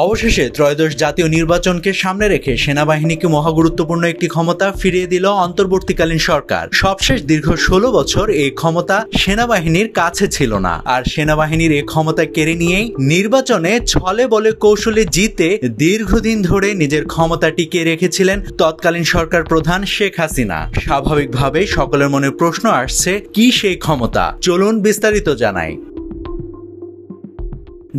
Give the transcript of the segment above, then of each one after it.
অবশেষে ত্রয়োদশ জাতীয় নির্বাচনকে সামনে রেখে সেনাবাহিনীকে মহাগুরুত্বপূর্ণ একটি ক্ষমতা ফিরিয়ে দিল অন্তর্বর্তীকালীন সরকার। সবশেষ দীর্ঘ ১৬ বছর এই ক্ষমতা সেনাবাহিনীর কাছে ছিল না, আর সেনাবাহিনীর এই ক্ষমতা কেড়ে নিয়েই নির্বাচনে ছলে বলে কৌশলে জিতে দীর্ঘদিন ধরে নিজের ক্ষমতা টিকিয়ে রেখেছিলেন তৎকালীন সরকার প্রধান শেখ হাসিনা। স্বাভাবিকভাবেই সকলের মনে প্রশ্ন আসছে, কি সেই ক্ষমতা? চলুন বিস্তারিত জানাই।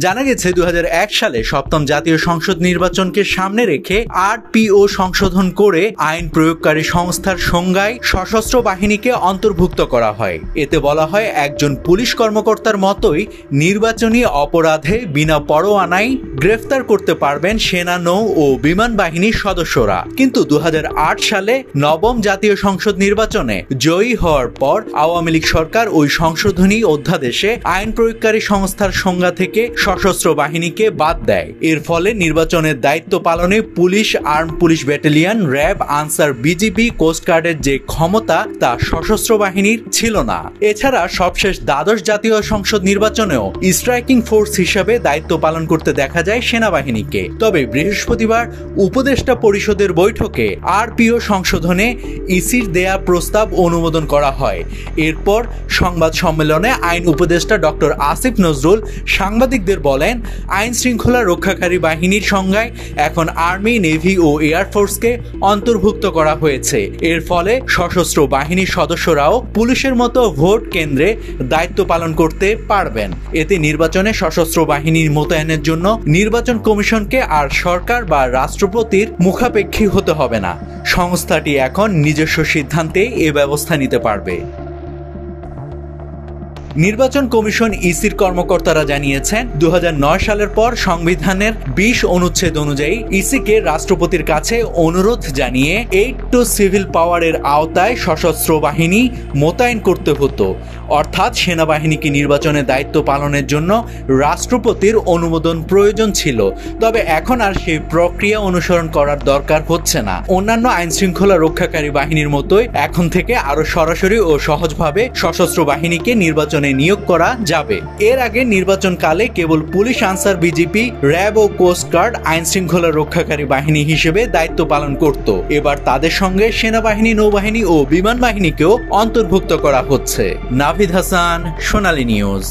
জানা গেছে ২০০১ সালে সপ্তম জাতীয় সংসদ নির্বাচনকে সামনে রেখে আরপিও সংশোধন করে আইন প্রয়োগকারী সংস্থার সংজ্ঞায় সশস্ত্র বাহিনীকে অন্তর্ভুক্ত করা হয়। এতে বলা হয়, একজন পুলিশ কর্মকর্তার মতোই নির্বাচনী অপরাধে বিনা পরোয়ানায় গ্রেফতার করতে পারবেন সেনা, নৌ ও বিমান বাহিনীর সদস্যরা। কিন্তু ২০০৮ সালে নবম জাতীয় সংসদ নির্বাচনে জয়ী হওয়ার পর আওয়ামী লীগ সরকার ওই সংশোধনী অধ্যাদেশে আইন প্রয়োগকারী সংস্থার সংজ্ঞা থেকে সশস্ত্র বাহিনীকে বাদ দেয়। এর ফলে নির্বাচনের দায়িত্ব পালনে police, arm police battalion, RAB, Ansar, BGB, কোস্টগার্ডের যে ক্ষমতা তা সশস্ত্র বাহিনীর ছিল না। এছাড়া সবশেষ দ্বাদশ জাতীয় সংসদ নির্বাচনেও স্ট্রাইকিং ফোর্স হিসাবে দায়িত্ব পালন করতে দেখা যায় সেনাবাহিনীকে। তবে বৃহস্পতিবার উপদেষ্টা পরিষদের বৈঠকে আরপিও সংশোধনে ইসির দেয়া প্রস্তাব অনুমোদন করা হয়। এরপর সংবাদ সম্মেলনে আইন উপদেষ্টা ডক্টর আসিফ নজরুল সাংবাদিকদের বলেন, আইন শৃঙ্খলা রক্ষাকারী বাহিনীর সংজ্ঞায় এখন আর্মি, নেভি ও এয়ারফোর্সকে অন্তর্ভুক্ত করা হয়েছে। এর ফলে সশস্ত্র বাহিনীর সদস্যরাও পুলিশের মতো ভোট কেন্দ্রে দায়িত্ব পালন করতে পারবেন। এতে নির্বাচনে সশস্ত্র বাহিনীর মোতায়েনের জন্য নির্বাচন কমিশনকে আর সরকার বা রাষ্ট্রপতির মুখাপেক্ষী হতে হবে না। সংস্থাটি এখন নিজস্ব সিদ্ধান্তে এ ব্যবস্থা নিতে পারবে। নির্বাচন কমিশন ইসির কর্মকর্তারা জানিয়েছেন, ২০০৯ সালের পর সংবিধানের ২০ অনুচ্ছেদ অনুযায়ী ইসিকে রাষ্ট্রপতির কাছে অনুরোধ জানিয়ে এইড টু সিভিল পাওয়ারের আওতায় সশস্ত্র বাহিনী মোতায়েন করতে হতো। অর্থাৎ সেনাবাহিনীকে নির্বাচনে দায়িত্ব পালনের জন্য রাষ্ট্রপতির অনুমোদন প্রয়োজন ছিল। তবে এখন আর সেই প্রক্রিয়া অনুসরণ করার দরকার হচ্ছে না। অন্যান্য আইন শৃঙ্খলা রক্ষাকারী বাহিনীর মতোই এখন থেকে আরো সরাসরি ও সহজভাবে সশস্ত্র বাহিনীকে নির্বাচনে নিয়োগ করা যাবে। এর আগে নির্বাচনকালে কেবল পুলিশ, আনসার, বিজিপি, র্যাব ও কোস্টগার্ড আইন শৃঙ্খলা রক্ষাকারী বাহিনী হিসেবে দায়িত্ব পালন করত। এবার তাদের সঙ্গে সেনাবাহিনী, নৌবাহিনী ও বিমান বাহিনীকেও অন্তর্ভুক্ত করা হচ্ছে। নাভিদ হাসান, সোনালী নিউজ।